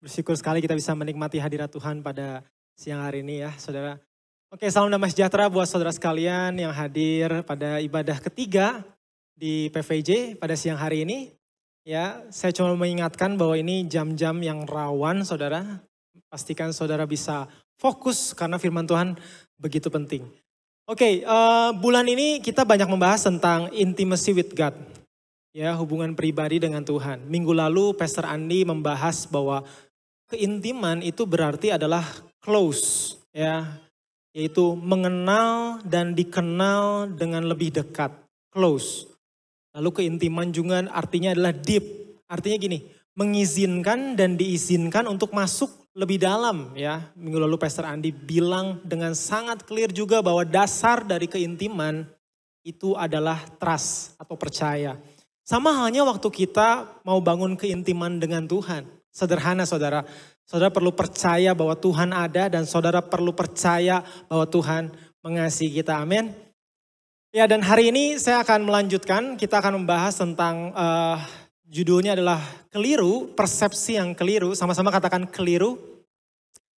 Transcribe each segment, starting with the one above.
Bersyukur sekali kita bisa menikmati hadirat Tuhan pada siang hari ini ya saudara. Oke, salam damai sejahtera buat saudara sekalian yang hadir pada ibadah ketiga di PVJ pada siang hari ini. Ya, saya cuma mengingatkan bahwa ini jam-jam yang rawan saudara. Pastikan saudara bisa fokus karena firman Tuhan begitu penting. Oke, bulan ini kita banyak membahas tentang intimacy with God. Ya, hubungan pribadi dengan Tuhan. Minggu lalu Pastor Andi membahas bahwa keintiman itu berarti adalah close, ya, yaitu mengenal dan dikenal dengan lebih dekat, close. Lalu keintiman juga artinya adalah deep, artinya gini, mengizinkan dan diizinkan untuk masuk lebih dalam, ya. Minggu lalu Pastor Andi bilang dengan sangat clear juga bahwa dasar dari keintiman itu adalah trust atau percaya. Sama halnya waktu kita mau bangun keintiman dengan Tuhan. Sederhana saudara, saudara perlu percaya bahwa Tuhan ada dan saudara perlu percaya bahwa Tuhan mengasihi kita, amin. Ya, dan hari ini saya akan melanjutkan, kita akan membahas tentang judulnya adalah keliru, persepsi yang keliru, sama-sama katakan keliru.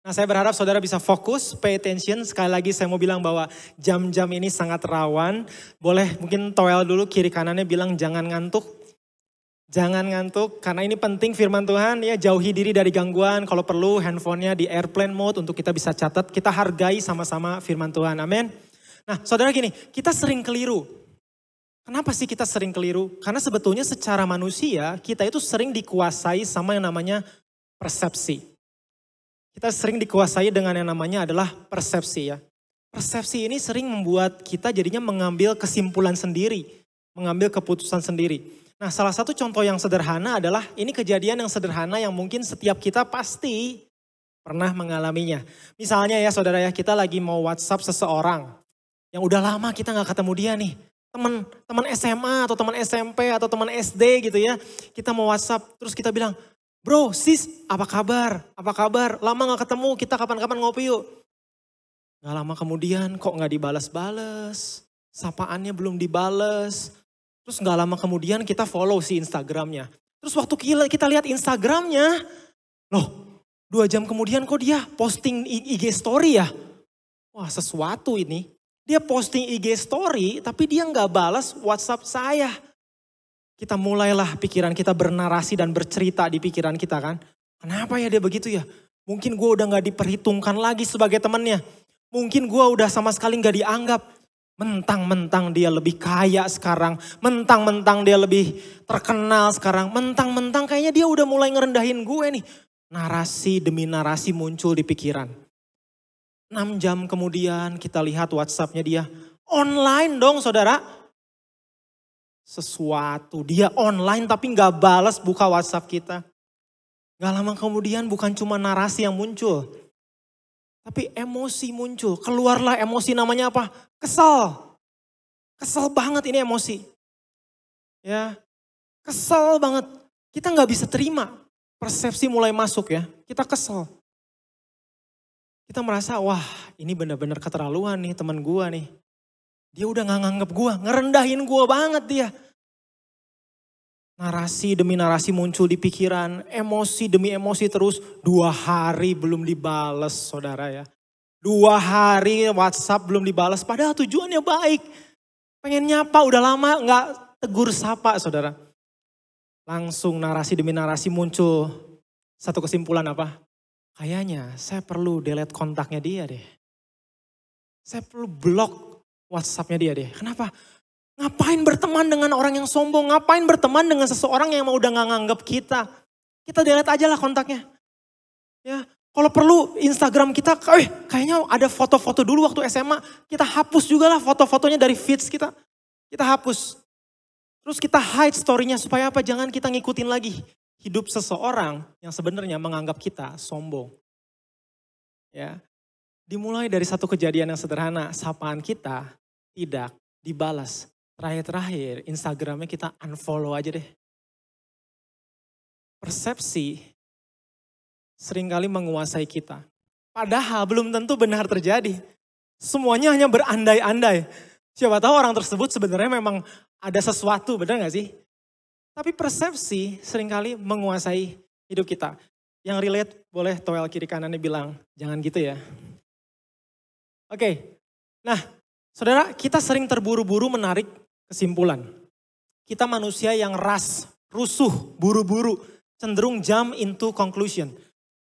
Nah, saya berharap saudara bisa fokus, pay attention. Sekali lagi saya mau bilang bahwa jam-jam ini sangat rawan. Boleh mungkin toel dulu kiri kanannya bilang jangan ngantuk. Jangan ngantuk karena ini penting firman Tuhan ya, jauhi diri dari gangguan, kalau perlu handphonenya di airplane mode untuk kita bisa catat, kita hargai sama-sama firman Tuhan, amin. Nah saudara gini, kita sering keliru. Kenapa sih kita sering keliru? Karena sebetulnya secara manusia kita itu sering dikuasai sama yang namanya persepsi. Kita sering dikuasai dengan yang namanya adalah persepsi ya. Persepsi ini sering membuat kita jadinya mengambil kesimpulan sendiri, mengambil keputusan sendiri. Nah, salah satu contoh yang sederhana adalah ini kejadian yang sederhana yang mungkin setiap kita pasti pernah mengalaminya. Misalnya ya saudara ya, kita lagi mau WhatsApp seseorang yang udah lama kita gak ketemu dia nih. Teman SMA atau teman SMP atau teman SD gitu ya. Kita mau WhatsApp terus kita bilang, bro, sis, apa kabar? Apa kabar? Lama gak ketemu, kita kapan-kapan ngopi yuk. Gak lama kemudian kok gak dibales-bales, sapaannya belum dibales. Terus gak lama kemudian kita follow si Instagramnya. Terus waktu kita lihat Instagramnya, loh 2 jam kemudian kok dia posting IG story ya. Wah sesuatu ini. Dia posting IG story tapi dia gak balas WhatsApp saya. Kita mulailah pikiran kita bernarasi dan bercerita di pikiran kita kan. Kenapa ya dia begitu ya? Mungkin gue udah gak diperhitungkan lagi sebagai temannya. Mungkin gue udah sama sekali gak dianggap. Mentang-mentang dia lebih kaya sekarang, mentang-mentang dia lebih terkenal sekarang, mentang-mentang kayaknya dia udah mulai ngerendahin gue nih. Narasi demi narasi muncul di pikiran. 6 jam kemudian kita lihat WhatsAppnya dia. Online dong saudara. Sesuatu, dia online tapi gak balas buka WhatsApp kita. Gak lama kemudian bukan cuma narasi yang muncul. Tapi emosi muncul, keluarlah emosi namanya apa? Kesel. Kesel banget ini emosi. Ya, kesel banget. Kita gak bisa terima. Persepsi mulai masuk ya, kita kesel. Kita merasa, wah ini benar-benar keterlaluan nih teman gua nih. Dia udah gak nganggep gua, ngerendahin gua banget dia. Narasi demi narasi muncul di pikiran, emosi demi emosi terus. 2 hari belum dibales saudara ya. 2 hari WhatsApp belum dibales padahal tujuannya baik. Pengen nyapa udah lama gak tegur sapa saudara. Langsung narasi demi narasi muncul. Satu kesimpulan apa? Kayaknya saya perlu delete kontaknya dia deh. Saya perlu blok WhatsAppnya dia deh. Kenapa? Ngapain berteman dengan orang yang sombong? Ngapain berteman dengan seseorang yang udah gak nganggep kita? Kita delete aja lah kontaknya. Ya, kalau perlu Instagram kita, kayaknya ada foto-foto dulu waktu SMA. Kita hapus juga lah foto-fotonya dari feeds kita. Kita hapus. Terus kita hide story-nya supaya apa? Jangan kita ngikutin lagi hidup seseorang yang sebenarnya menganggap kita sombong. Ya, dimulai dari satu kejadian yang sederhana. Sapaan kita tidak dibalas. Terakhir Instagramnya kita unfollow aja deh. Persepsi seringkali menguasai kita. Padahal belum tentu benar terjadi. Semuanya hanya berandai-andai. Siapa tahu orang tersebut sebenarnya memang ada sesuatu, benar gak sih? Tapi persepsi seringkali menguasai hidup kita. Yang relate boleh toel kiri kanannya bilang, jangan gitu ya. Oke, nah saudara kita sering terburu-buru menarik kesimpulan. Kita manusia yang rusuh, buru-buru, cenderung jump into conclusion.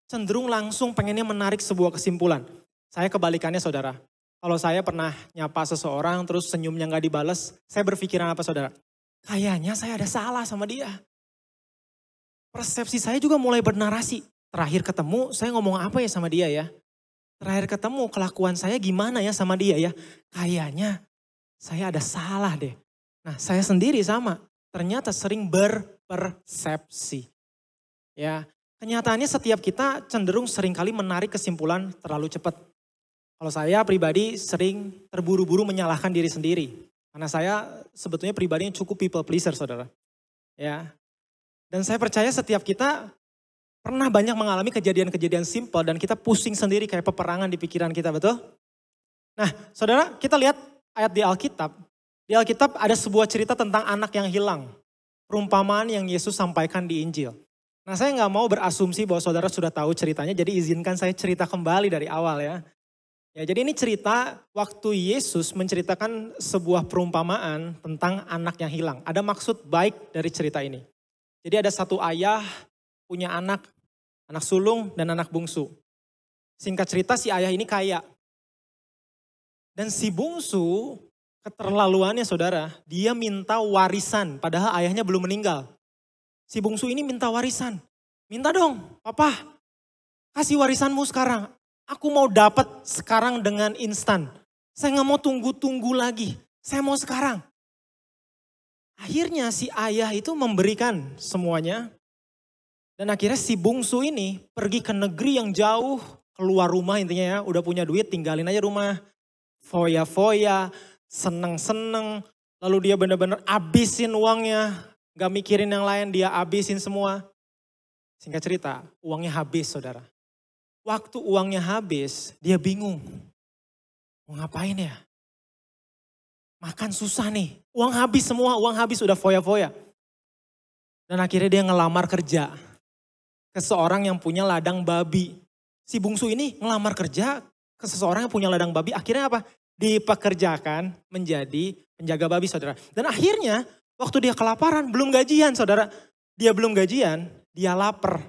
Cenderung langsung pengennya menarik sebuah kesimpulan. Saya kebalikannya saudara. Kalau saya pernah nyapa seseorang terus senyumnya gak dibales, saya berpikiran apa saudara? Kayaknya saya ada salah sama dia. Persepsi saya juga mulai bernarasi. Terakhir ketemu saya ngomong apa ya sama dia ya? Terakhir ketemu kelakuan saya gimana ya sama dia ya? Kayaknya saya ada salah deh. Nah saya sendiri sama. Ternyata sering berpersepsi. Ya, kenyataannya setiap kita cenderung seringkali menarik kesimpulan terlalu cepat. Kalau saya pribadi sering terburu-buru menyalahkan diri sendiri. Karena saya sebetulnya pribadi yang cukup people pleaser saudara. Ya. Dan saya percaya setiap kita pernah banyak mengalami kejadian-kejadian simpel dan kita pusing sendiri kayak peperangan di pikiran kita, betul? Nah saudara kita lihat ayat di Alkitab. Di Alkitab ada sebuah cerita tentang anak yang hilang. Perumpamaan yang Yesus sampaikan di Injil. Nah saya nggak mau berasumsi bahwa saudara sudah tahu ceritanya, jadi izinkan saya cerita kembali dari awal ya. Ya jadi ini cerita waktu Yesus menceritakan sebuah perumpamaan tentang anak yang hilang. Ada maksud baik dari cerita ini. Jadi ada satu ayah punya anak sulung dan anak bungsu. Singkat cerita si ayah ini kaya. Dan si bungsu keterlaluannya saudara, dia minta warisan padahal ayahnya belum meninggal. Si bungsu ini minta warisan. Minta dong, papa kasih warisanmu sekarang. Aku mau dapat sekarang dengan instan. Saya gak mau tunggu-tunggu lagi. Saya mau sekarang. Akhirnya si ayah itu memberikan semuanya. Dan akhirnya si bungsu ini pergi ke negeri yang jauh. Keluar rumah intinya ya, udah punya duit tinggalin aja rumah. Foya-foya, seneng-seneng. Lalu dia benar-benar abisin uangnya. Gak mikirin yang lain, dia abisin semua. Singkat cerita, uangnya habis saudara. Waktu uangnya habis, dia bingung. Mau ngapain ya? Makan susah nih. Uang habis semua, uang habis udah foya-foya. Dan akhirnya dia ngelamar kerja. Ke seorang yang punya ladang babi. Si bungsu ini ngelamar kerja ke seseorang yang punya ladang babi. Akhirnya apa? Dipekerjakan menjadi penjaga babi saudara. Dan akhirnya waktu dia kelaparan, belum gajian saudara. Dia belum gajian, dia lapar.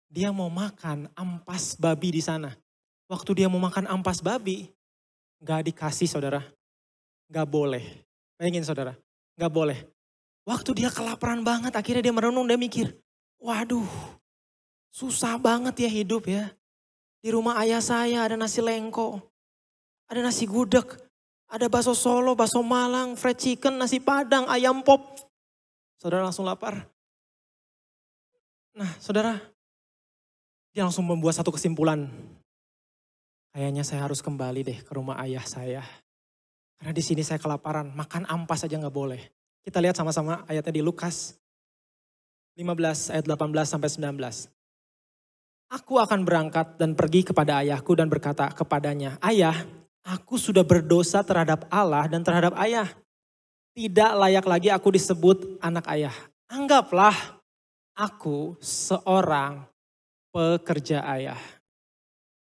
Dia mau makan ampas babi di sana. Waktu dia mau makan ampas babi, gak dikasih saudara. Gak boleh. Bayangin saudara, gak boleh. Waktu dia kelaparan banget, akhirnya dia merenung, dia mikir. Waduh, susah banget ya hidup ya. Di rumah ayah saya ada nasi lengko, ada nasi gudeg, ada bakso Solo, bakso Malang, fried chicken, nasi Padang, ayam pop. Saudara langsung lapar. Nah saudara, dia langsung membuat satu kesimpulan. Kayaknya saya harus kembali deh ke rumah ayah saya. Karena di sini saya kelaparan, makan ampas aja gak boleh. Kita lihat sama-sama ayatnya di Lukas 15 ayat 18 sampai 19. Aku akan berangkat dan pergi kepada ayahku dan berkata kepadanya, Ayah, aku sudah berdosa terhadap Allah dan terhadap ayah. Tidak layak lagi aku disebut anak ayah. Anggaplah aku seorang pekerja ayah.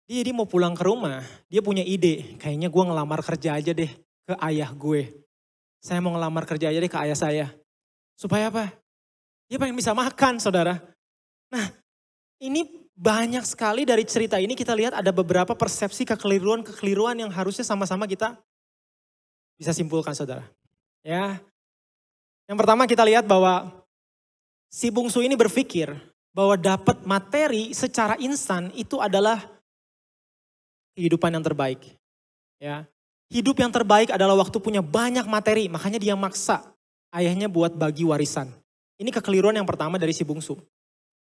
Dia mau pulang ke rumah, dia punya ide. Kayaknya gue ngelamar kerja aja deh ke ayah gue. Saya mau ngelamar kerja aja deh ke ayah saya. Supaya apa? Dia pengen bisa makan saudara. Nah ini banyak sekali dari cerita ini kita lihat ada beberapa persepsi kekeliruan yang harusnya sama-sama kita bisa simpulkan saudara. Ya. Yang pertama kita lihat bahwa si bungsu ini berpikir bahwa dapat materi secara instan itu adalah kehidupan yang terbaik. Ya. Hidup yang terbaik adalah waktu punya banyak materi, makanya dia maksa ayahnya buat bagi warisan. Ini kekeliruan yang pertama dari si bungsu.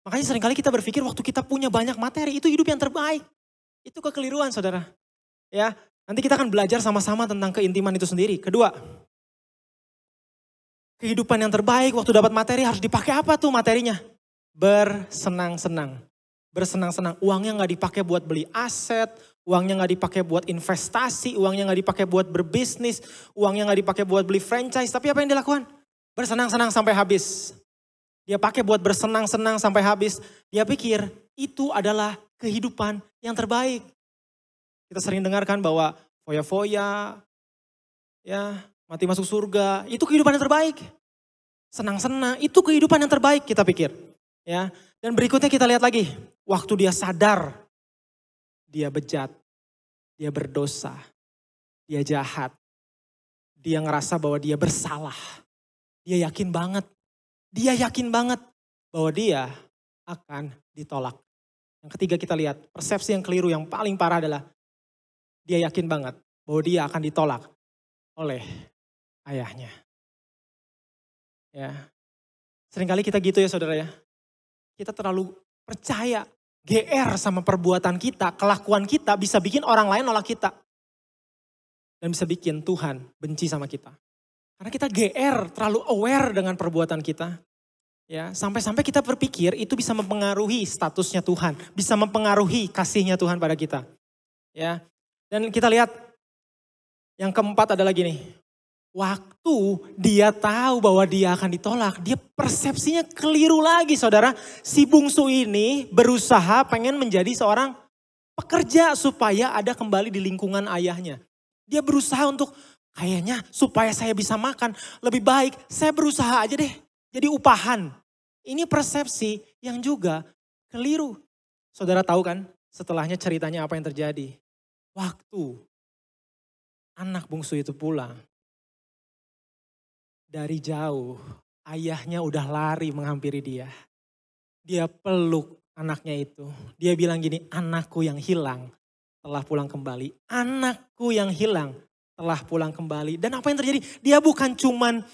Makanya seringkali kita berpikir waktu kita punya banyak materi itu hidup yang terbaik. Itu kekeliruan saudara. Ya, nanti kita akan belajar sama-sama tentang keintiman itu sendiri. Kedua, kehidupan yang terbaik waktu dapat materi harus dipakai apa tuh materinya? Bersenang-senang. Bersenang-senang. Uangnya gak dipakai buat beli aset, uangnya gak dipakai buat investasi, uangnya gak dipakai buat berbisnis, uangnya gak dipakai buat beli franchise. Tapi apa yang dilakukan? Bersenang-senang sampai habis. dia pakai buat bersenang-senang sampai habis. Dia pikir itu adalah kehidupan yang terbaik. Kita sering dengarkan bahwa foya-foya, ya mati masuk surga, itu kehidupan yang terbaik. Senang-senang, itu kehidupan yang terbaik kita pikir. Ya. Dan berikutnya kita lihat lagi, waktu dia sadar, dia bejat, dia berdosa, dia jahat, dia ngerasa bahwa dia bersalah. Dia yakin banget bahwa dia akan ditolak. Yang ketiga kita lihat, persepsi yang keliru yang paling parah adalah dia yakin banget bahwa dia akan ditolak oleh ayahnya. Ya. Seringkali kita gitu ya saudara ya. Kita terlalu percaya, GR sama perbuatan kita, kelakuan kita bisa bikin orang lain nolak kita. Dan bisa bikin Tuhan benci sama kita. Karena kita GR, terlalu aware dengan perbuatan kita. Ya, sampai-sampai kita berpikir itu bisa mempengaruhi statusnya Tuhan. Bisa mempengaruhi kasihnya Tuhan pada kita. Ya. Dan kita lihat yang keempat adalah gini. Waktu dia tahu bahwa dia akan ditolak, dia persepsinya keliru lagi saudara. Si bungsu ini berusaha pengen menjadi seorang pekerja supaya ada kembali di lingkungan ayahnya. Dia berusaha untuk kayaknya supaya saya bisa makan, lebih baik saya berusaha aja deh jadi upahan. Ini persepsi yang juga keliru. Saudara tahu kan setelahnya ceritanya apa yang terjadi. Waktu anak bungsu itu pulang. Dari jauh, ayahnya udah lari menghampiri dia. Dia peluk anaknya itu. Dia bilang gini, anakku yang hilang telah pulang kembali. Anakku yang hilang telah pulang kembali. Dan apa yang terjadi? Dia bukan cuman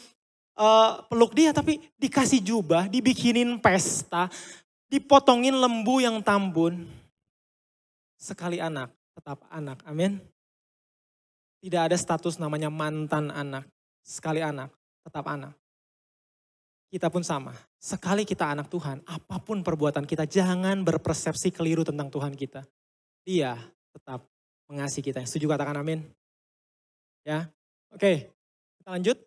peluk dia, tapi dikasih jubah, dibikinin pesta, dipotongin lembu yang tambun. Sekali anak, tetap anak. Amin. Tidak ada status namanya mantan anak. Sekali anak. Tetap anak. Kita pun sama. Sekali kita anak Tuhan, apapun perbuatan kita, jangan berpersepsi keliru tentang Tuhan kita. Dia tetap mengasihi kita. Setuju katakan amin? Ya, oke. Kita lanjut.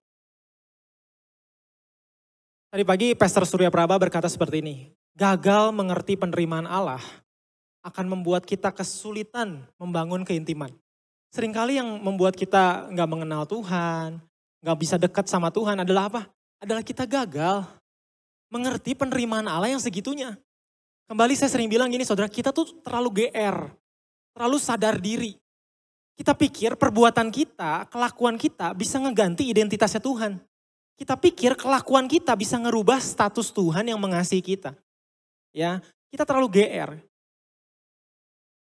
Tadi pagi Pastor Surya Praba berkata seperti ini. Gagal mengerti penerimaan Allah akan membuat kita kesulitan membangun keintiman. Seringkali yang membuat kita nggak mengenal Tuhan, gak bisa dekat sama Tuhan adalah apa? Adalah kita gagal mengerti penerimaan Allah yang segitunya. Kembali saya sering bilang gini saudara, kita tuh terlalu GR, terlalu sadar diri. Kita pikir perbuatan kita, kelakuan kita bisa ngeganti identitasnya Tuhan. Kita pikir kelakuan kita bisa ngerubah status Tuhan yang mengasihi kita. Ya, kita terlalu GR.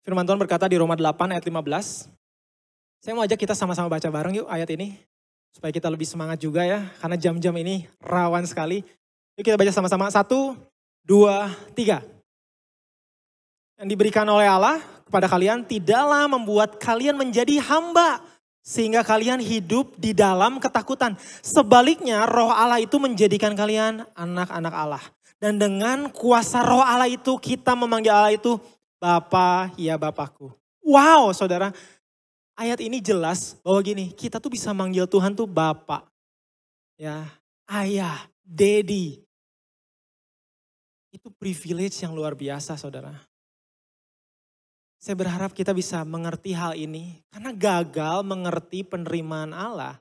Firman Tuhan berkata di Roma 8 ayat 15. Saya mau ajak kita sama-sama baca bareng yuk ayat ini. Supaya kita lebih semangat juga ya, karena jam-jam ini rawan sekali. Yuk kita baca sama-sama, 1, 2, 3. Yang diberikan oleh Allah kepada kalian tidaklah membuat kalian menjadi hamba. Sehingga kalian hidup di dalam ketakutan. Sebaliknya roh Allah itu menjadikan kalian anak-anak Allah. Dan dengan kuasa roh Allah itu kita memanggil Allah itu Bapa, ya Bapakku. Wow saudara. Ayat ini jelas bahwa gini, kita tuh bisa manggil Tuhan tuh Bapak, ya, Ayah, Daddy. Itu privilege yang luar biasa saudara. Saya berharap kita bisa mengerti hal ini, karena gagal mengerti penerimaan Allah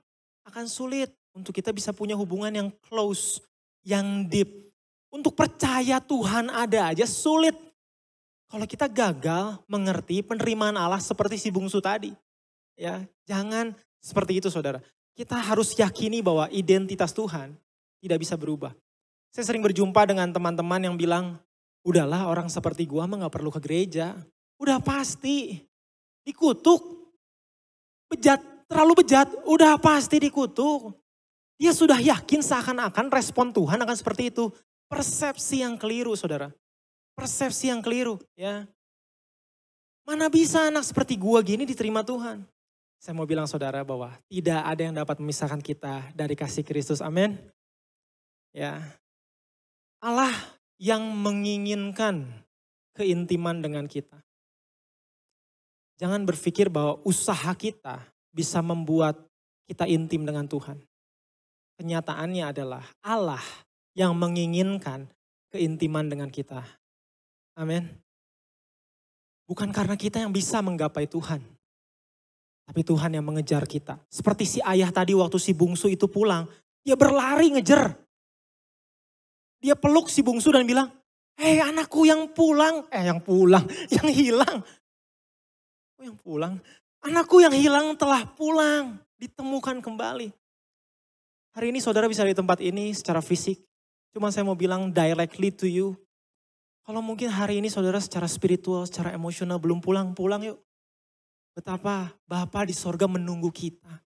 akan sulit untuk kita bisa punya hubungan yang close, yang deep. Untuk percaya Tuhan ada aja sulit. Kalau kita gagal mengerti penerimaan Allah seperti si bungsu tadi. Ya, jangan seperti itu saudara. Kita harus yakini bahwa identitas Tuhan tidak bisa berubah. Saya sering berjumpa dengan teman-teman yang bilang, udahlah orang seperti gua mah gak perlu ke gereja. Udah pasti dikutuk. Bejat, terlalu bejat, udah pasti dikutuk. Dia sudah yakin seakan-akan respon Tuhan akan seperti itu. Persepsi yang keliru saudara. Persepsi yang keliru ya. Mana bisa anak seperti gua gini diterima Tuhan. Saya mau bilang saudara bahwa tidak ada yang dapat memisahkan kita dari kasih Kristus. Amin. Ya. Allah yang menginginkan keintiman dengan kita. Jangan berpikir bahwa usaha kita bisa membuat kita intim dengan Tuhan. Kenyataannya adalah Allah yang menginginkan keintiman dengan kita. Amin. Bukan karena kita yang bisa menggapai Tuhan. Tapi Tuhan yang mengejar kita. Seperti si ayah tadi waktu si bungsu itu pulang. Dia berlari ngejar. Dia peluk si bungsu dan bilang, "Hei anakku yang pulang." Yang hilang. Oh yang pulang. "Anakku yang hilang telah pulang." Ditemukan kembali. Hari ini saudara bisa di tempat ini secara fisik. Cuma saya mau bilang directly to you. Kalau mungkin hari ini saudara secara spiritual, secara emosional belum pulang yuk. Betapa Bapa di sorga menunggu kita.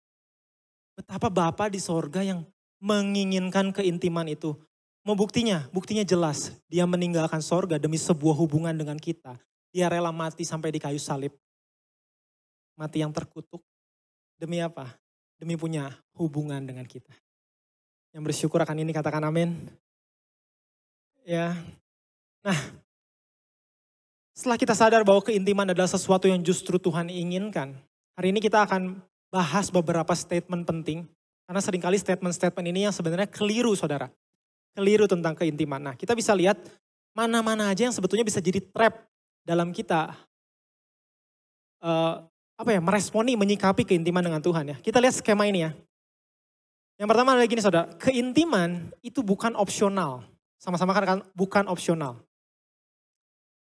Betapa Bapa di sorga yang menginginkan keintiman itu. Mau buktinya? Buktinya jelas. Dia meninggalkan sorga demi sebuah hubungan dengan kita. Dia rela mati sampai di kayu salib. Mati yang terkutuk. Demi apa? Demi punya hubungan dengan kita. Yang bersyukur akan ini katakan amin. Ya. Nah, setelah kita sadar bahwa keintiman adalah sesuatu yang justru Tuhan inginkan. Hari ini kita akan bahas beberapa statement penting. Karena seringkali statement-statement ini yang sebenarnya keliru saudara. Keliru tentang keintiman. Nah kita bisa lihat mana-mana aja yang sebetulnya bisa jadi trap dalam kita. Meresponi, menyikapi keintiman dengan Tuhan ya. Kita lihat skema ini ya. Yang pertama adalah gini saudara. Keintiman itu bukan opsional. Sama-sama kan bukan opsional.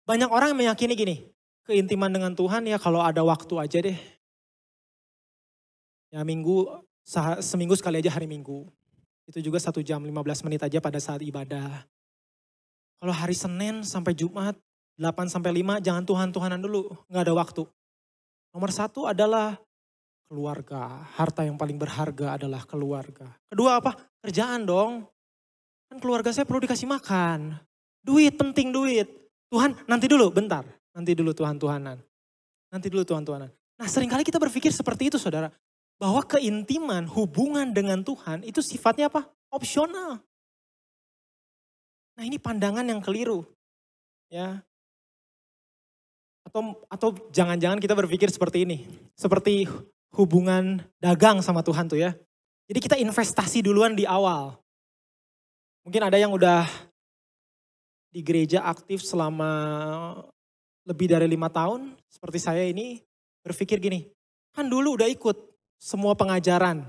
Banyak orang yang meyakini gini, keintiman dengan Tuhan ya kalau ada waktu aja deh. Ya seminggu sekali aja hari Minggu. Itu juga 1 jam 15 menit aja pada saat ibadah. Kalau hari Senin sampai Jumat 8 sampai 5 jangan Tuhan-Tuhanan dulu, gak ada waktu. Nomor 1 adalah keluarga, harta yang paling berharga adalah keluarga. Kedua apa? Kerjaan dong. Kan keluarga saya perlu dikasih makan. Duit, penting duit. Tuhan nanti dulu, bentar. Nanti dulu Tuhan-Tuhanan. Nanti dulu Tuhan-Tuhanan. Nah seringkali kita berpikir seperti itu saudara. Bahwa keintiman, hubungan dengan Tuhan itu sifatnya apa? Opsional. Nah ini pandangan yang keliru. Ya. Atau jangan-jangan kita berpikir seperti ini. Seperti hubungan dagang sama Tuhan tuh ya. Jadi kita investasi duluan di awal. Mungkin ada yang udah di gereja aktif selama lebih dari 5 tahun. Seperti saya ini berpikir gini, kan dulu udah ikut semua pengajaran.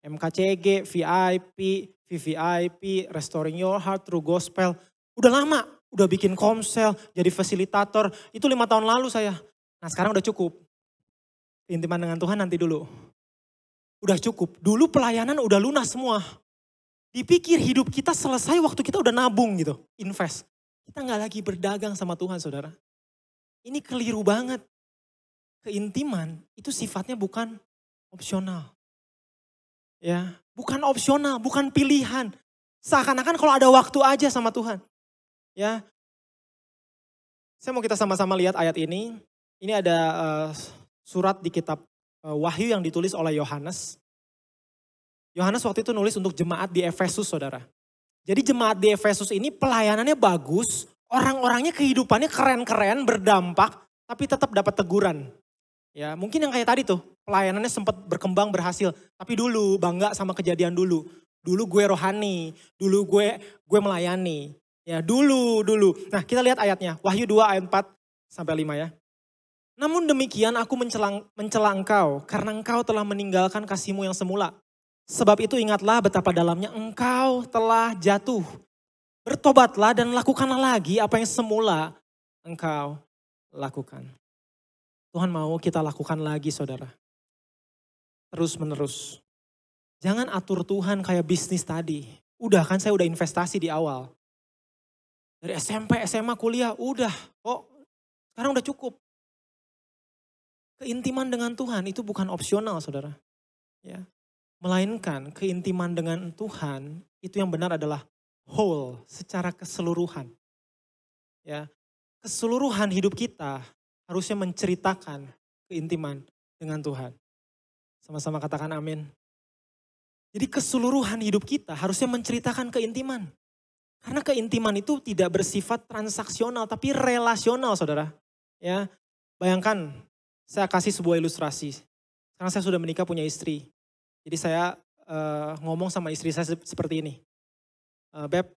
MKCG, VIP, VVIP, Restoring Your Heart, True Gospel. Udah lama, udah bikin komsel, jadi fasilitator. Itu 5 tahun lalu saya. Nah sekarang udah cukup. Keintiman dengan Tuhan nanti dulu. Udah cukup. Dulu pelayanan udah lunas semua. Dipikir hidup kita selesai waktu kita udah nabung gitu. Invest. Kita gak lagi berdagang sama Tuhan saudara. Ini keliru banget. Keintiman itu sifatnya bukan opsional. Ya, bukan opsional, bukan pilihan. Seakan-akan kalau ada waktu aja sama Tuhan. Ya. Saya mau kita sama-sama lihat ayat ini. Ini ada surat di kitab Wahyu yang ditulis oleh Yohanes. Yohanes waktu itu nulis untuk jemaat di Efesus saudara. Jadi jemaat di Efesus ini pelayanannya bagus, orang-orangnya kehidupannya keren-keren, berdampak, tapi tetap dapat teguran. Ya, mungkin yang kayak tadi tuh, pelayanannya sempat berkembang berhasil, tapi dulu bangga sama kejadian dulu. Dulu gue rohani, dulu gue melayani. Ya, dulu. Nah, kita lihat ayatnya. Wahyu 2 ayat 4 sampai 5 ya. Namun demikian aku mencela engkau karena engkau telah meninggalkan kasihmu yang semula. Sebab itu ingatlah betapa dalamnya engkau telah jatuh. Bertobatlah dan lakukanlah lagi apa yang semula engkau lakukan. Tuhan mau kita lakukan lagi saudara. Terus menerus. Jangan atur Tuhan kayak bisnis tadi. Udah kan saya udah investasi di awal. Dari SMP, SMA, kuliah udah. Oh sekarang udah cukup. Keintiman dengan Tuhan itu bukan opsional saudara. Ya. Melainkan keintiman dengan Tuhan itu yang benar adalah whole, secara keseluruhan. Ya, keseluruhan hidup kita harusnya menceritakan keintiman dengan Tuhan. Sama-sama katakan amin. Jadi keseluruhan hidup kita harusnya menceritakan keintiman. Karena keintiman itu tidak bersifat transaksional tapi relasional saudara. Ya, bayangkan saya kasih sebuah ilustrasi. Sekarang saya sudah menikah punya istri. Jadi saya ngomong sama istri saya seperti ini. Beb,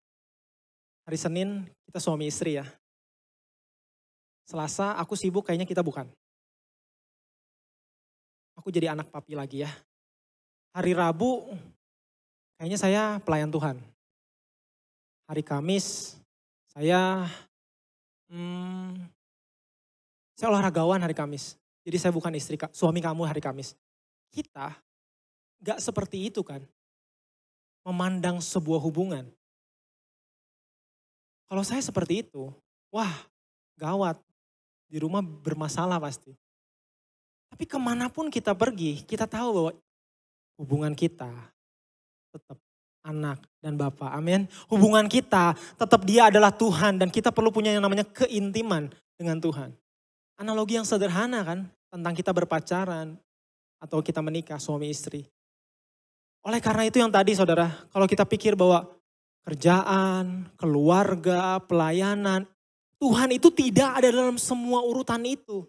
Hari Senin kita suami istri ya. Selasa aku sibuk, kayaknya kita bukan. Aku jadi anak papi lagi ya. Hari Rabu kayaknya saya pelayan Tuhan. Hari Kamis saya olahragawan hari Kamis. Jadi saya bukan suami kamu hari Kamis. Kita gak seperti itu kan. Memandang sebuah hubungan. Kalau saya seperti itu, wah gawat. Di rumah bermasalah pasti. Tapi kemanapun kita pergi, kita tahu bahwa hubungan kita tetap anak dan Bapa. Amin. Hubungan kita tetap dia adalah Tuhan dan kita perlu punya yang namanya keintiman dengan Tuhan. Analogi yang sederhana kan tentang kita berpacaran atau kita menikah suami istri. Oleh karena itu yang tadi saudara, kalau kita pikir bahwa kerjaan, keluarga, pelayanan, Tuhan itu tidak ada dalam semua urutan itu.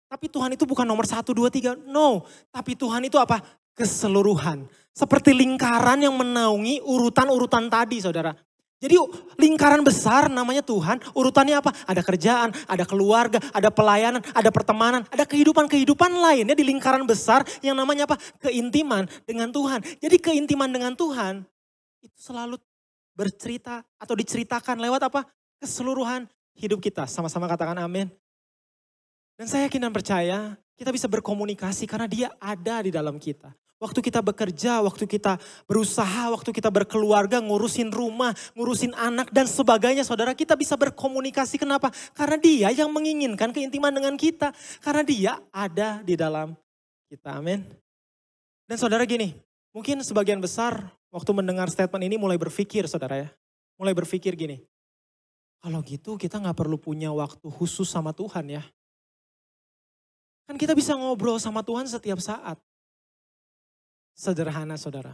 Tapi Tuhan itu bukan nomor 1, 2, 3, no. Tapi Tuhan itu apa? Keseluruhan. Seperti lingkaran yang menaungi urutan-urutan tadi saudara. Jadi lingkaran besar namanya Tuhan, urutannya apa? Ada kerjaan, ada keluarga, ada pelayanan, ada pertemanan, ada kehidupan-kehidupan lainnya di lingkaran besar yang namanya apa? Keintiman dengan Tuhan. Jadi keintiman dengan Tuhan itu selalu bercerita atau diceritakan lewat apa? Keseluruhan hidup kita. Sama-sama katakan amin. Dan saya yakin dan percaya kita bisa berkomunikasi karena dia ada di dalam kita. Waktu kita bekerja, waktu kita berusaha, waktu kita berkeluarga, ngurusin rumah, ngurusin anak dan sebagainya. Saudara kita bisa berkomunikasi kenapa? Karena dia yang menginginkan keintiman dengan kita. Karena dia ada di dalam kita, amin. Dan saudara gini, mungkin sebagian besar waktu mendengar statement ini mulai berpikir saudara ya. Mulai berpikir gini, kalau gitu kita gak perlu punya waktu khusus sama Tuhan ya. Kan kita bisa ngobrol sama Tuhan setiap saat. Sederhana saudara.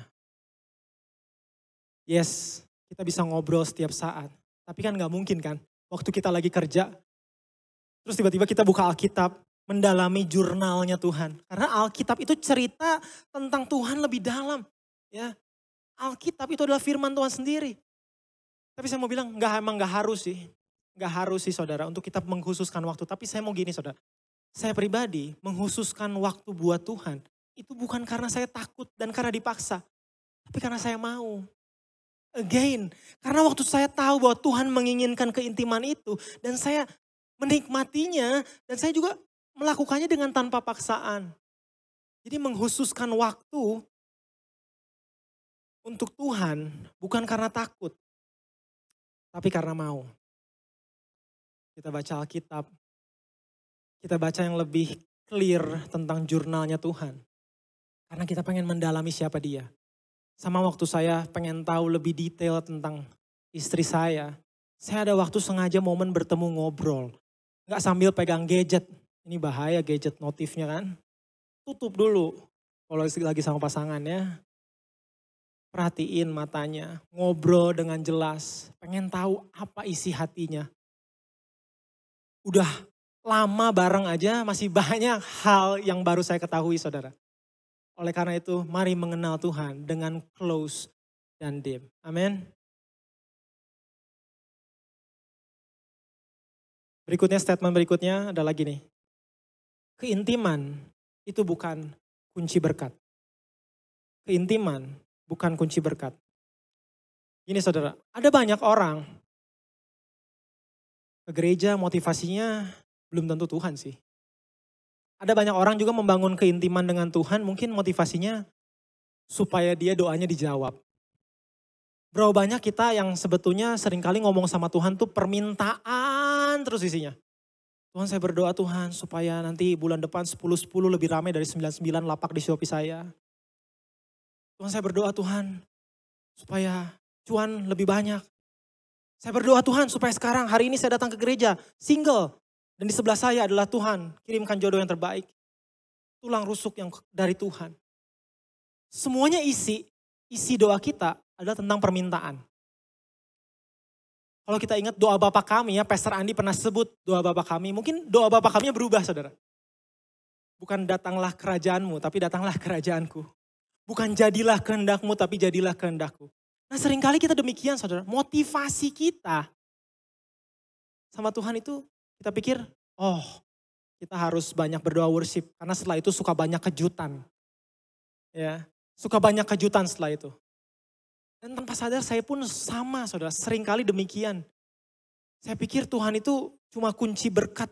Yes, kita bisa ngobrol setiap saat. Tapi kan gak mungkin kan, waktu kita lagi kerja, terus tiba-tiba kita buka Alkitab, mendalami jurnalnya Tuhan. Karena Alkitab itu cerita tentang Tuhan lebih dalam. Ya, Alkitab itu adalah firman Tuhan sendiri. Tapi saya mau bilang, emang gak harus sih. Gak harus sih saudara, untuk kita mengkhususkan waktu. Tapi saya mau gini saudara. Saya pribadi mengkhususkan waktu buat Tuhan. Itu bukan karena saya takut dan karena dipaksa. Tapi karena saya mau. Again, karena waktu saya tahu bahwa Tuhan menginginkan keintiman itu. Dan saya menikmatinya. Dan saya juga melakukannya dengan tanpa paksaan. Jadi mengkhususkan waktu untuk Tuhan bukan karena takut. Tapi karena mau. Kita baca Alkitab. Kita baca yang lebih clear tentang jurnalnya Tuhan. Karena kita pengen mendalami siapa dia. Sama waktu saya pengen tahu lebih detail tentang istri saya. Saya ada waktu sengaja momen bertemu ngobrol. Gak sambil pegang gadget. Ini bahaya gadget notifnya kan. Tutup dulu kalau lagi sama pasangannya. Perhatiin matanya. Ngobrol dengan jelas. Pengen tahu apa isi hatinya. Udah lama bareng aja masih banyak hal yang baru saya ketahui saudara. Oleh karena itu mari mengenal Tuhan dengan close dan deep. Amin. Statement berikutnya adalah gini. Keintiman itu bukan kunci berkat. Keintiman bukan kunci berkat. Gini saudara, ada banyak orang ke gereja motivasinya belum tentu Tuhan sih. Ada banyak orang juga membangun keintiman dengan Tuhan, mungkin motivasinya supaya dia doanya dijawab. Berapa banyak kita yang sebetulnya seringkali ngomong sama Tuhan tuh permintaan terus isinya. Tuhan saya berdoa Tuhan supaya nanti bulan depan 10-10 lebih ramai dari 99 lapak di Shopee saya. Tuhan saya berdoa Tuhan supaya cuan lebih banyak. Saya berdoa Tuhan supaya sekarang hari ini saya datang ke gereja single. Dan di sebelah saya adalah Tuhan, kirimkan jodoh yang terbaik. Tulang rusuk yang dari Tuhan. Semuanya isi doa kita adalah tentang permintaan. Kalau kita ingat doa Bapa kami ya, Pastor Andi pernah sebut doa Bapa kami. Mungkin doa Bapa kami berubah saudara. Bukan datanglah kerajaanmu, tapi datanglah kerajaanku. Bukan jadilah kehendakmu, tapi jadilah kehendakku. Nah seringkali kita demikian saudara, motivasi kita sama Tuhan itu kita pikir, oh kita harus banyak berdoa worship. Karena setelah itu suka banyak kejutan. Ya, suka banyak kejutan setelah itu. Dan tanpa sadar saya pun sama saudara, seringkali demikian. Saya pikir Tuhan itu cuma kunci berkat.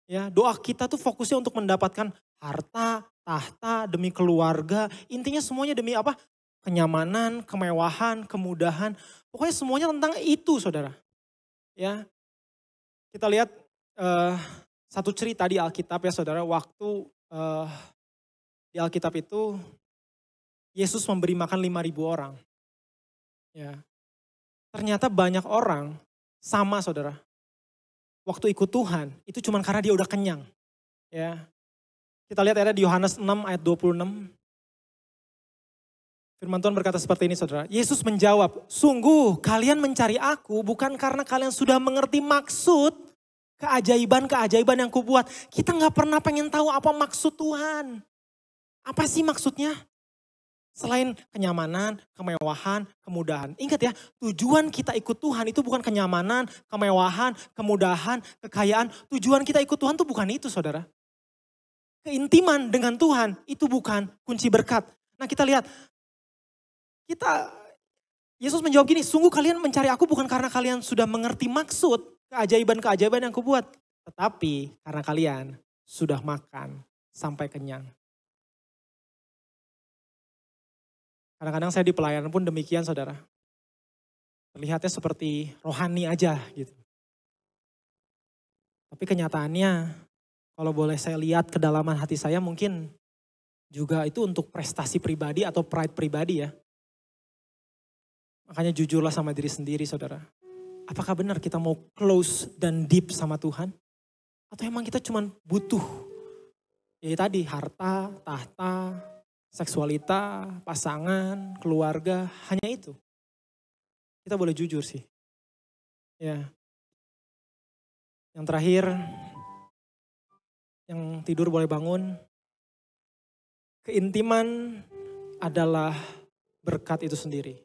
Ya, doa kita tuh fokusnya untuk mendapatkan harta, tahta, demi keluarga. Intinya semuanya demi apa? Kenyamanan, kemewahan, kemudahan. Pokoknya semuanya tentang itu saudara. Ya, kita lihat satu cerita di Alkitab ya saudara. Waktu di Alkitab itu Yesus memberi makan 5.000 orang. Ya, ternyata banyak orang sama saudara. Waktu ikut Tuhan itu cuma karena dia udah kenyang. Ya. Kita lihat ada di Yohanes 6 ayat 26. Firman Tuhan berkata seperti ini saudara. Yesus menjawab, sungguh kalian mencari aku bukan karena kalian sudah mengerti maksud keajaiban-keajaiban yang kubuat. Kita gak pernah pengen tahu apa maksud Tuhan. Apa sih maksudnya? Selain kenyamanan, kemewahan, kemudahan. Ingat ya, tujuan kita ikut Tuhan itu bukan kenyamanan, kemewahan, kemudahan, kekayaan. Tujuan kita ikut Tuhan itu bukan itu saudara. Keintiman dengan Tuhan itu bukan kunci berkat. Nah kita lihat, Yesus menjawab gini, sungguh kalian mencari aku bukan karena kalian sudah mengerti maksud keajaiban-keajaiban yang kubuat. Tetapi karena kalian sudah makan sampai kenyang. Kadang-kadang saya di pelayanan pun demikian saudara. Terlihatnya seperti rohani aja gitu. Tapi kenyataannya kalau boleh saya lihat kedalaman hati saya mungkin juga itu untuk prestasi pribadi atau pride pribadi ya. Makanya jujurlah sama diri sendiri saudara. Apakah benar kita mau close dan deep sama Tuhan? Atau emang kita cuma butuh ya tadi harta, tahta, seksualita, pasangan, keluarga, hanya itu. Kita boleh jujur sih. Ya. Yang terakhir, yang tidur boleh bangun. Keintiman adalah berkat itu sendiri.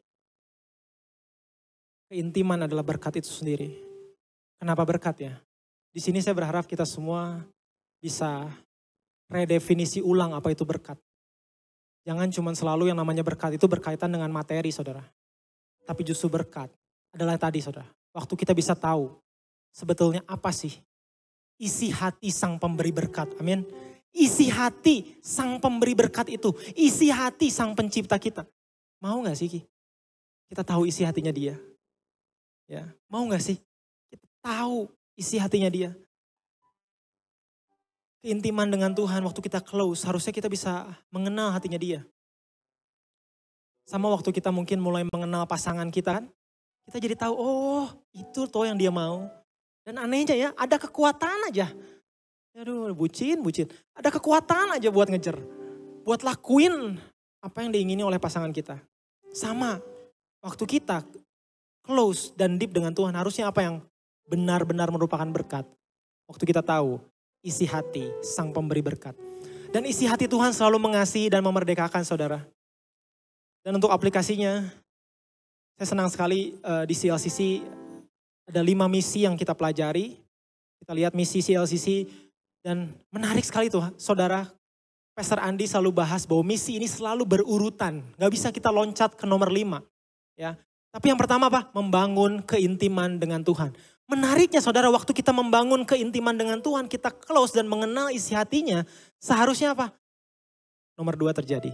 Keintiman adalah berkat itu sendiri. Kenapa berkat ya? Di sini saya berharap kita semua bisa redefinisi ulang apa itu berkat. Jangan cuma selalu yang namanya berkat itu berkaitan dengan materi saudara. Tapi justru berkat adalah tadi saudara. Waktu kita bisa tahu sebetulnya apa sih isi hati sang pemberi berkat. Amin. Isi hati sang pemberi berkat itu. Isi hati sang pencipta kita. Mau gak sih kita tahu isi hatinya dia? Ya, mau gak sih kita tahu isi hatinya dia? Keintiman dengan Tuhan waktu kita close, harusnya kita bisa mengenal hatinya dia. Sama waktu kita mungkin mulai mengenal pasangan kita kan, kita jadi tahu, oh itu toh yang dia mau. Dan anehnya ya, ada kekuatan aja. Aduh bucin. Ada kekuatan aja buat ngejar. Buat lakuin apa yang diingini oleh pasangan kita. Sama, waktu kita close dan deep dengan Tuhan, harusnya apa yang benar-benar merupakan berkat. Waktu kita tahu isi hati sang pemberi berkat. Dan isi hati Tuhan selalu mengasihi dan memerdekakan saudara. Dan untuk aplikasinya, saya senang sekali di CLCC ada 5 misi yang kita pelajari. Kita lihat misi CLCC dan menarik sekali tuh saudara. Pastor Andi selalu bahas bahwa misi ini selalu berurutan. Gak bisa kita loncat ke nomor 5. Ya. Tapi yang pertama apa? Membangun keintiman dengan Tuhan. Menariknya saudara, waktu kita membangun keintiman dengan Tuhan, kita close dan mengenal isi hatinya, seharusnya apa? Nomor 2 terjadi.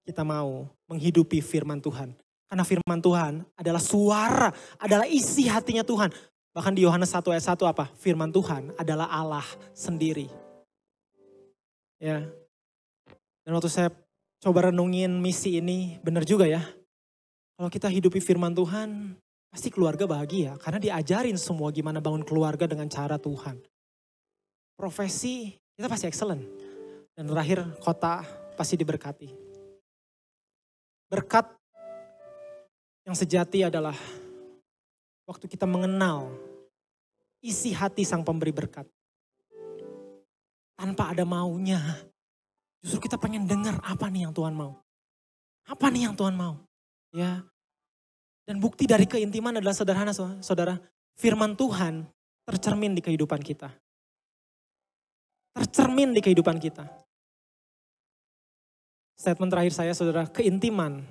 Kita mau menghidupi firman Tuhan. Karena firman Tuhan adalah suara, adalah isi hatinya Tuhan. Bahkan di Yohanes 1 ayat 1 apa? Firman Tuhan adalah Allah sendiri. Ya. Dan waktu saya coba renungin misi ini, benar juga ya. Kalau kita hidupi firman Tuhan, pasti keluarga bahagia. Karena diajarin semua gimana bangun keluarga dengan cara Tuhan. Profesi, kita pasti excellent. Dan terakhir, kota pasti diberkati. Berkat yang sejati adalah waktu kita mengenal isi hati sang pemberi berkat. Tanpa ada maunya. Justru kita pengen dengar apa nih yang Tuhan mau. Apa nih yang Tuhan mau. Ya. Dan bukti dari keintiman adalah sederhana saudara. Firman Tuhan tercermin di kehidupan kita. Tercermin di kehidupan kita. Statement terakhir saya saudara, keintiman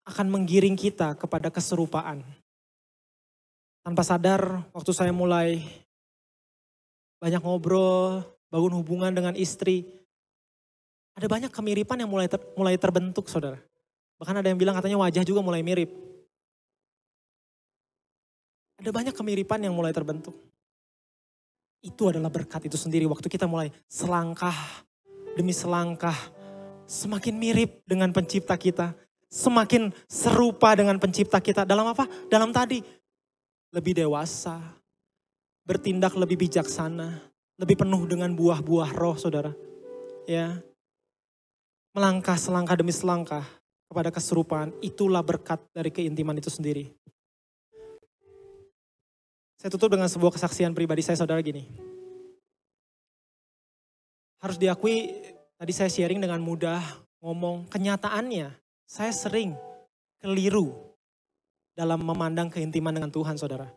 akan menggiring kita kepada keserupaan. Tanpa sadar waktu saya mulai banyak ngobrol, bangun hubungan dengan istri, ada banyak kemiripan yang mulai terbentuk saudara. Bahkan ada yang bilang katanya wajah juga mulai mirip. Ada banyak kemiripan yang mulai terbentuk. Itu adalah berkat itu sendiri waktu kita mulai selangkah demi selangkah semakin mirip dengan pencipta kita. Semakin serupa dengan pencipta kita. Dalam apa? Dalam tadi. Lebih dewasa. Bertindak lebih bijaksana. Lebih penuh dengan buah-buah roh saudara. Ya. Melangkah selangkah demi selangkah kepada keserupaan. Itulah berkat dari keintiman itu sendiri. Saya tutup dengan sebuah kesaksian pribadi saya saudara gini. Harus diakui tadi saya sharing dengan mudah ngomong kenyataannya. Saya sering keliru dalam memandang keintiman dengan Tuhan saudara.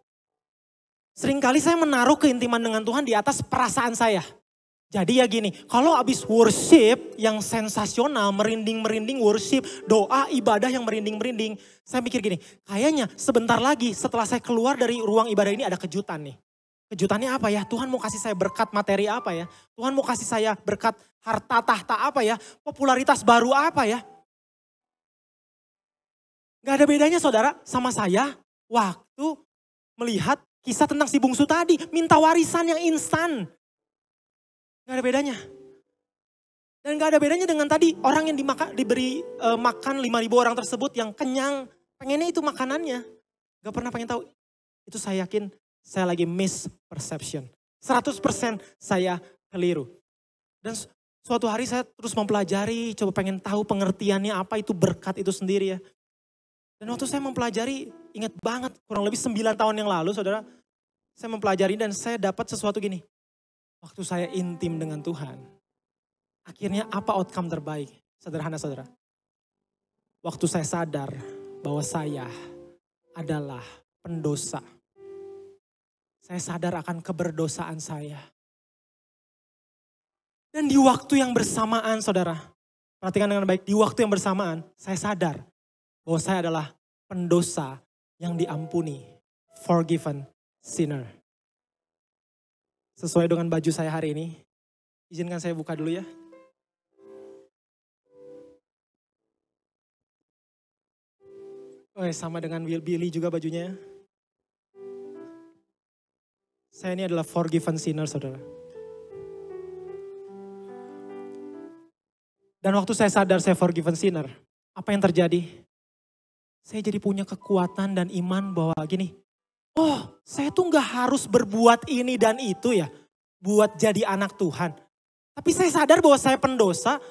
Seringkali saya menaruh keintiman dengan Tuhan di atas perasaan saya. Jadi ya gini, kalau abis worship yang sensasional, merinding-merinding worship, doa, ibadah yang merinding-merinding. Saya mikir gini, kayaknya sebentar lagi setelah saya keluar dari ruang ibadah ini ada kejutan nih. Kejutannya apa ya? Tuhan mau kasih saya berkat materi apa ya? Tuhan mau kasih saya berkat harta tahta apa ya? Popularitas baru apa ya? Gak ada bedanya saudara sama saya waktu melihat kisah tentang si bungsu tadi. Minta warisan yang instan. Gak ada bedanya. Dan gak ada bedanya dengan tadi orang yang diberi makan 5.000 orang tersebut yang kenyang. Pengennya itu makanannya. Gak pernah pengen tahu. Itu saya yakin saya lagi misperception. 100% saya keliru. Dan suatu hari saya terus mempelajari, coba pengen tahu pengertiannya apa itu berkat itu sendiri ya. Dan waktu saya mempelajari, ingat banget kurang lebih 9 tahun yang lalu saudara. Saya mempelajari dan saya dapat sesuatu gini. Waktu saya intim dengan Tuhan. Akhirnya apa outcome terbaik? Sederhana saudara. Waktu saya sadar bahwa saya adalah pendosa. Saya sadar akan keberdosaan saya. Dan di waktu yang bersamaan saudara. Perhatikan dengan baik, di waktu yang bersamaan saya sadar bahwa saya adalah pendosa yang diampuni. Forgiven sinner. Sesuai dengan baju saya hari ini. Izinkan saya buka dulu ya. Oh, sama dengan Billy juga bajunya. Saya ini adalah forgiven sinner saudara. Dan waktu saya sadar saya forgiven sinner. Apa yang terjadi? Saya jadi punya kekuatan dan iman bahwa gini, oh saya tuh gak harus berbuat ini dan itu ya, buat jadi anak Tuhan. Tapi saya sadar bahwa saya pendosa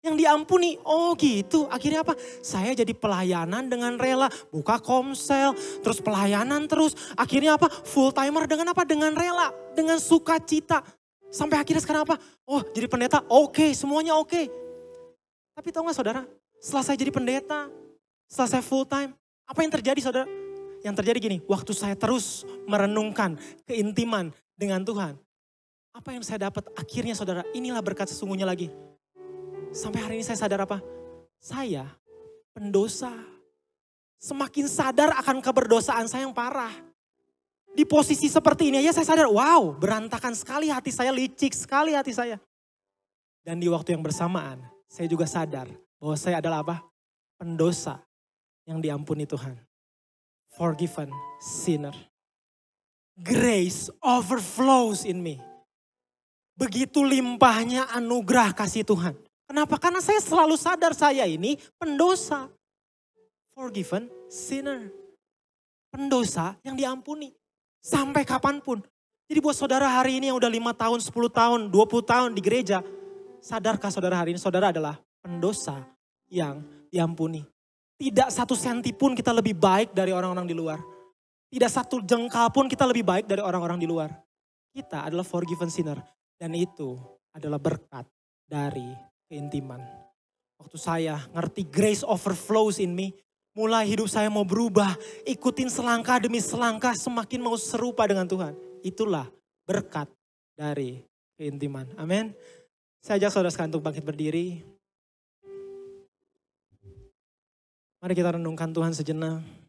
yang diampuni. Oh gitu, akhirnya apa? Saya jadi pelayanan dengan rela, buka komsel, terus pelayanan terus. Akhirnya apa? Full timer dengan apa? Dengan rela, dengan sukacita. Sampai akhirnya sekarang apa? Oh jadi pendeta, oke, semuanya oke. Tapi tahu gak saudara, setelah saya jadi pendeta, setelah saya full time, apa yang terjadi saudara? Yang terjadi gini, waktu saya terus merenungkan keintiman dengan Tuhan. Apa yang saya dapat? Akhirnya saudara, inilah berkat sesungguhnya lagi. Sampai hari ini saya sadar apa? Saya pendosa. Semakin sadar akan keberdosaan saya yang parah. Di posisi seperti ini aja saya sadar, wow berantakan sekali hati saya, licik sekali hati saya. Dan di waktu yang bersamaan, saya juga sadar bahwa saya adalah apa? Pendosa yang diampuni Tuhan. Forgiven sinner. Grace overflows in me. Begitu limpahnya anugerah kasih Tuhan. Kenapa? Karena saya selalu sadar saya ini pendosa. Forgiven sinner. Pendosa yang diampuni. Sampai kapanpun. Jadi buat saudara hari ini yang udah 5 tahun, 10 tahun, 20 tahun di gereja. Sadarkah saudara hari ini saudara adalah pendosa yang diampuni. Tidak satu senti pun kita lebih baik dari orang-orang di luar. Tidak satu jengkal pun kita lebih baik dari orang-orang di luar. Kita adalah forgiven sinner. Dan itu adalah berkat dari keintiman. Waktu saya ngerti grace overflows in me. Mulai hidup saya mau berubah. Ikutin selangkah demi selangkah semakin mau serupa dengan Tuhan. itulah berkat dari keintiman. Amin. Saya ajak saudara sekalian untuk bangkit berdiri. Mari kita renungkan Tuhan sejenak.